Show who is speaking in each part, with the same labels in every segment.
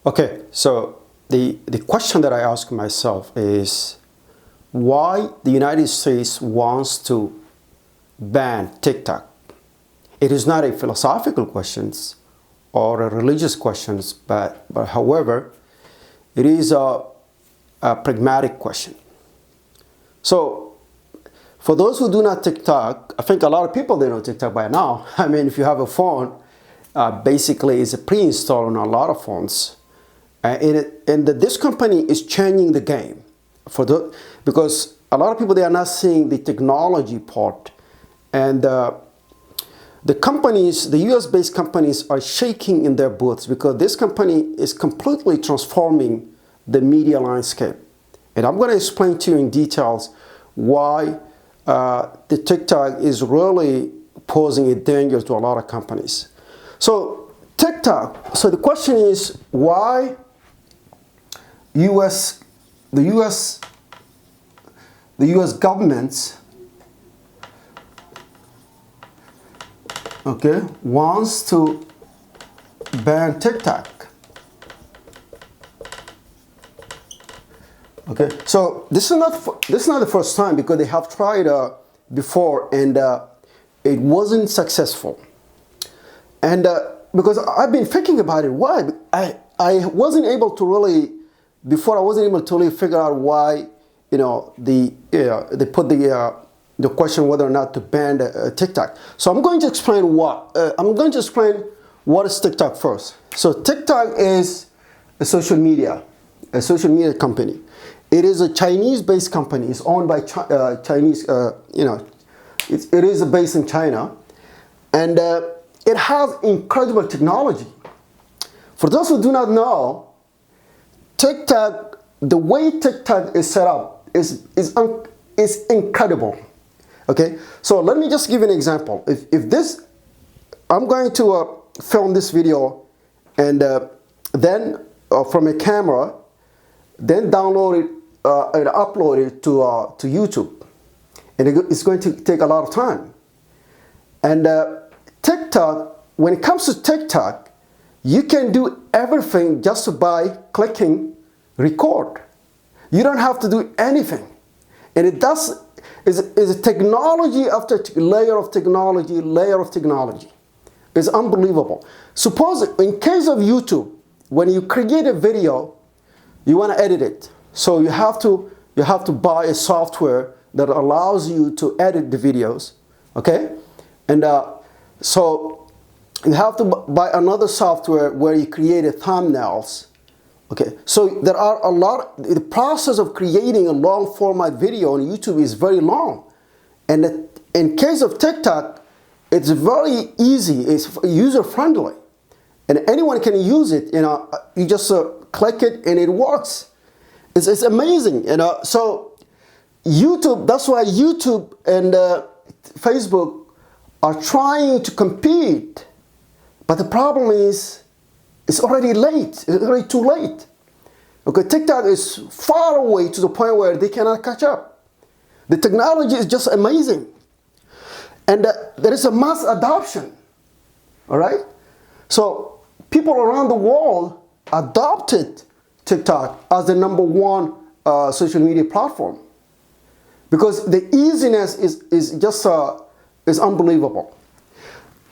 Speaker 1: Okay, so the question that I ask myself is why the United States wants to ban TikTok. It is not a philosophical question or a religious question, but however, it is a pragmatic question. So for those who do not TikTok, I think a lot of people, they know TikTok by now. I mean, if you have a phone, basically it's a pre-installed on a lot of phones. This company is changing the game because a lot of people, they are not seeing the technology part. And the companies, the US-based companies are shaking in their boots because this company is completely transforming the media landscape. And I'm going to explain to you in details why the TikTok is really posing a danger to a lot of companies. So TikTok, so the question is why the US government, okay, wants to ban TikTok. Okay, so this is not the first time because they have tried before and it wasn't successful. And because I've been thinking about it, why I wasn't able to really before I wasn't able to really figure out why they put the question whether or not to ban TikTok. So I'm going to explain what is TikTok first. So TikTok is a social media company. It is a Chinese-based company. It's owned by Chinese. It is based in China, and it has incredible technology. For those who do not know, TikTok, the way TikTok is set up is incredible. Okay, so let me just give you an example. If this, I'm going to film this video, and then from a camera, then download it and upload it to YouTube, and it's going to take a lot of time. And TikTok, when it comes to TikTok, you can do everything just by clicking record. You don't have to do anything. And it is a technology after layer of technology. It's unbelievable. Suppose in case of YouTube, when you create a video, you want to edit it. So you have to buy a software that allows you to edit the videos, okay? And so you have to buy another software where you create thumbnails. Okay, so there are the process of creating a long format video on YouTube is very long. And in case of TikTok, it's very easy, it's user friendly. And anyone can use it, you just click it and it works. It's amazing, So YouTube, that's why YouTube and Facebook are trying to compete. But the problem is, it's already late. It's already too late. Okay, TikTok is far away to the point where they cannot catch up. The technology is just amazing. And there is a mass adoption. All right? So people around the world adopted TikTok as the #1 social media platform. Because the easiness is just is unbelievable.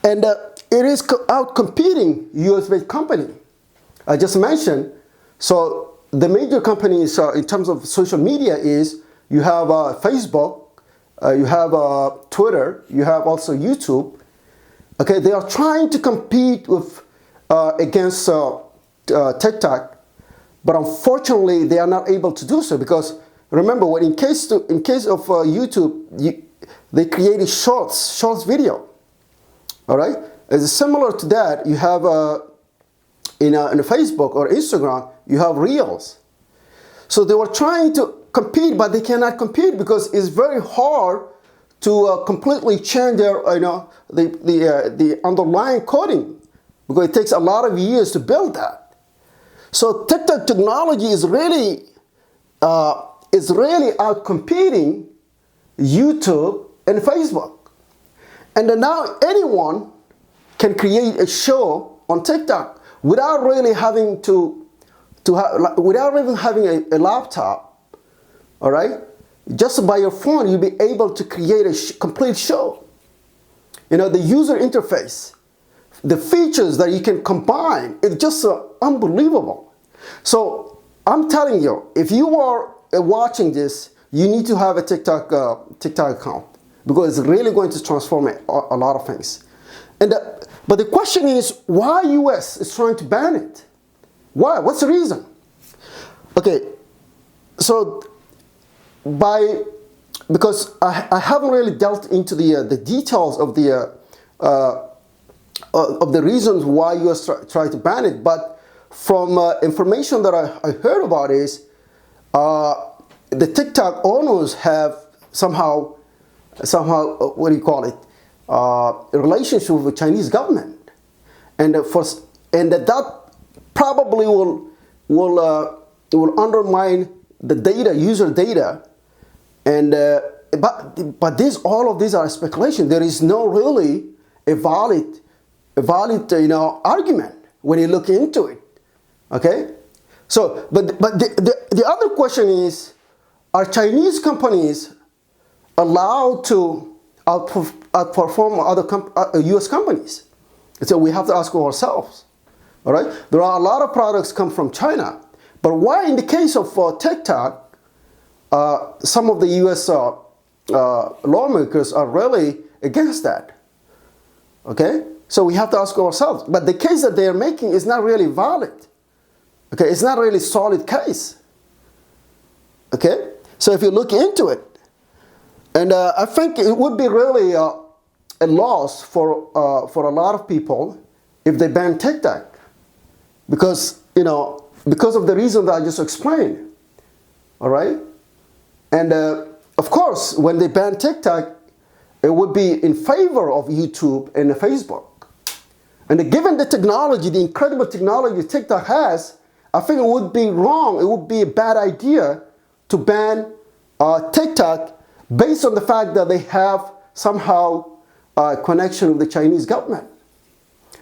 Speaker 1: And it is out competing US-based company. I just mentioned. So the major companies in terms of social media is you have Facebook, you have Twitter, you have also YouTube. Okay, they are trying to compete with against TikTok, but unfortunately they are not able to do so because remember, when in case of YouTube, they created shorts video. All right, it's similar to that. You have in Facebook or Instagram, you have Reels. So they were trying to compete, but they cannot compete because it's very hard to completely change their the underlying coding because it takes a lot of years to build that. So TikTok technology is really out competing YouTube and Facebook. And then now anyone can create a show on TikTok without really having to to have, like, without even having a laptop, all right? Just by your phone, you'll be able to create a complete show. You know, the user interface, the features that you can combine, it's just unbelievable. So I'm telling you, if you are watching this, you need to have a TikTok account, because it's really going to transform a lot of things. But the question is, why US is trying to ban it? Why? What's the reason? Okay, so because I haven't really delved into the details of the reasons why US try to ban it, but from information that I heard about is the TikTok owners have somehow what do you call it, a relationship with the Chinese government, and that probably will undermine the data, user data, and but all of these are speculation. There is no really a valid argument when you look into it. Okay, so but the other question is, are Chinese companies allowed to outperform other US companies? So we have to ask ourselves. All right, there are a lot of products come from China, but why in the case of TikTok, some of the US lawmakers are really against that? Okay, so we have to ask ourselves. But the case that they are making is not really valid. Okay, it's not really a solid case. Okay, so if you look into it, and I think it would be really a loss for a lot of people if they ban TikTok. Because of the reason that I just explained, all right? And of course, when they ban TikTok, it would be in favor of YouTube and Facebook. And given the technology, the incredible technology TikTok has, I think it would be wrong, it would be a bad idea to ban TikTok based on the fact that they have somehow a connection with the Chinese government.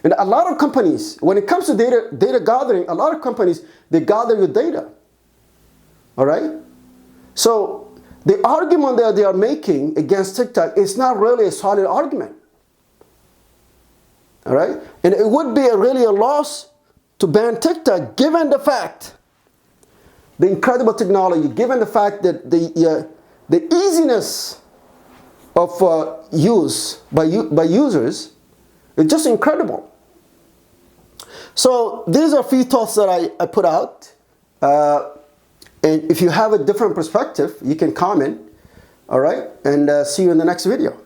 Speaker 1: And a lot of companies, when it comes to data gathering, a lot of companies, they gather your data. All right? So the argument that they are making against TikTok is not really a solid argument. All right? And it would be really a loss to ban TikTok, given the fact, the incredible technology, given the fact that the easiness of use by users is just incredible. So these are a few thoughts that I put out. And if you have a different perspective, you can comment. All right? And see you in the next video.